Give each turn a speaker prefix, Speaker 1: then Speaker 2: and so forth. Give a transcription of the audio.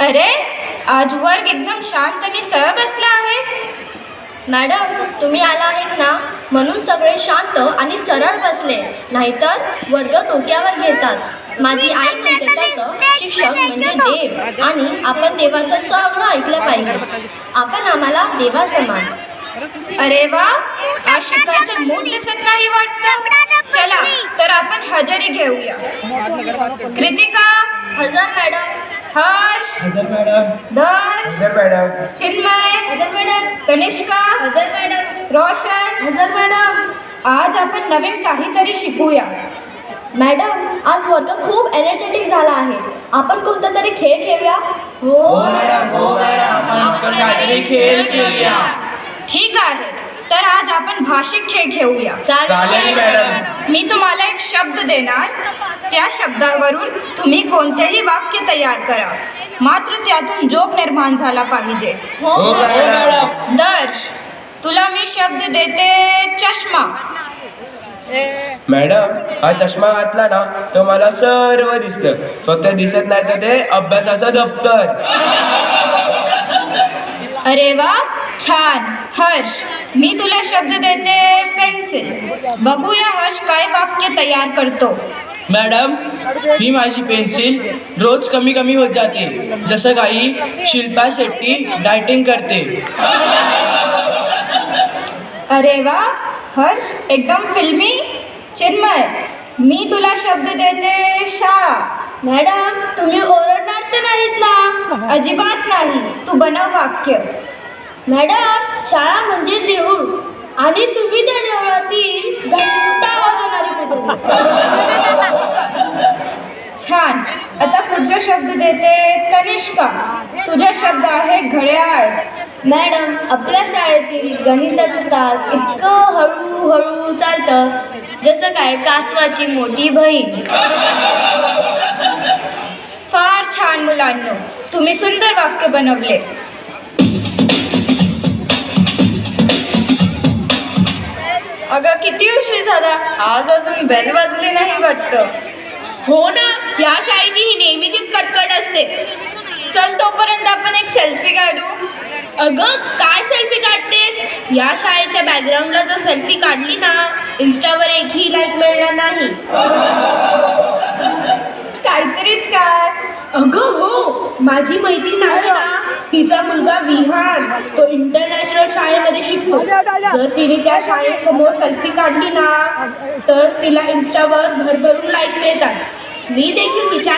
Speaker 1: अरे, आज वर्ग एकदम शांत आणि सरळ बसला आहे.
Speaker 2: मॅडम, तुम्ही आला आहेत ना म्हणून सगळे शांत आणि सरळ बसले, नाहीतर वर्ग डोक्यावर घेतात. माझी आई म्हणते तसं शिक्षक म्हणजे देव आणि आपण देवाचं सगळं ऐकलं पाहिजे. आपण आम्हाला देवा समान.
Speaker 1: अरे वा, आज शिकायचं मूड दिसत नाही वाटतं. चला तर आपण हजेरी घेऊया. कृतिका
Speaker 2: हजर मॅडम.
Speaker 1: हर्ष
Speaker 3: हजर मॅडम.
Speaker 1: दर्श
Speaker 3: हजर मॅडम.
Speaker 1: चिन्मय
Speaker 2: हजर मॅडम.
Speaker 1: तनिष्का
Speaker 2: हजर मॅडम.
Speaker 1: रोशन
Speaker 2: हजर मॅडम.
Speaker 1: आज आपण नवीन काहीतरी शिकूया.
Speaker 2: मॅडम, आज वर्ग खूप एनर्जेटिक झाला आहे. आपण कोणता तरी खेळ खेळूया.
Speaker 3: हो मॅडम, हो मॅडम, आपण काहीतरी खेळ खेळूया.
Speaker 1: ठीक आहे, तर आज आपण भाषिक खेळ खेळूया.
Speaker 3: चालेल मॅडम.
Speaker 1: मी तुम्हाला एक शब्द देणार, त्या शब्दावरून तुम्ही कोणतेही वाक्य तयार करा, मात्र त्यातून जोक निर्माण झाला पाहिजे.
Speaker 2: हो
Speaker 3: हो मॅडम.
Speaker 1: दर्श, तुला मी शब्द देते चष्मा.
Speaker 3: मॅडम, हा चष्मा घातला ना तर मला सर्व दिसतं, फक्त दिसत नाही तर ते अभ्यासाचं दप्तर.
Speaker 1: अरे वा, छान. हर्ष, मी तुला शब्द देते पेन्सिल. बघूया हर्ष काय वाक्य तयार करतो.
Speaker 4: मॅडम, ही माझी पेन्सिल रोज कमी कमी होत जाते, जसं काही शिल्पा शेट्टी डायटिंग करते.
Speaker 1: अरे वा, हर्ष एकदम फिल्मी. चिन्मय, मी तुला शब्द देते शाळा.
Speaker 2: मॅडम, तुम्ही ओरडणार तर नाहीत ना?
Speaker 1: अजिबात नाही, तू बनव वाक्य.
Speaker 2: मॅडम, शाळा म्हणजे देऊळ आणि तुम्ही त्या देवळातील घंटा वाजवणारी पद्धती.
Speaker 1: छान. आता पुढचा शब्द देते तनिष्का. तुझा शब्द आहे घड्याळ.
Speaker 2: मॅडम, आपल्या शाळेतील गणिताचं तास इतकं हळूहळू चालतं जसं काय कासवाची मोठी बहीण.
Speaker 1: फार छान मुलांनो, तुम्ही सुंदर वाक्य बनवले. अगं, किती उशीर झाला, आज अजून बेल वाजली नाही वाटतं.
Speaker 2: हो ना, या शाळेची ही नेहमीचीच कटकट असते.
Speaker 1: चल, तोपर्यंत आपण एक सेल्फी काढू.
Speaker 2: अगं, काय सेल्फी काढतेस? या शाळेच्या बॅकग्राऊंडला जर सेल्फी काढली ना, इन्स्टावर एकही लाईक मिळणार नाही.
Speaker 1: काहीतरीच काय.
Speaker 2: अगं हो, माझी मैत्रीण आहे ना, तिचा मुलगा विहान, तो इंटरनॅशनल शाळेमध्ये शिकतो. जर तिने त्या शाळेसमोर सेल्फी काढली ना तर तिला इन्स्टावर भरभरून लाईक मिळतात. मी देखील विचार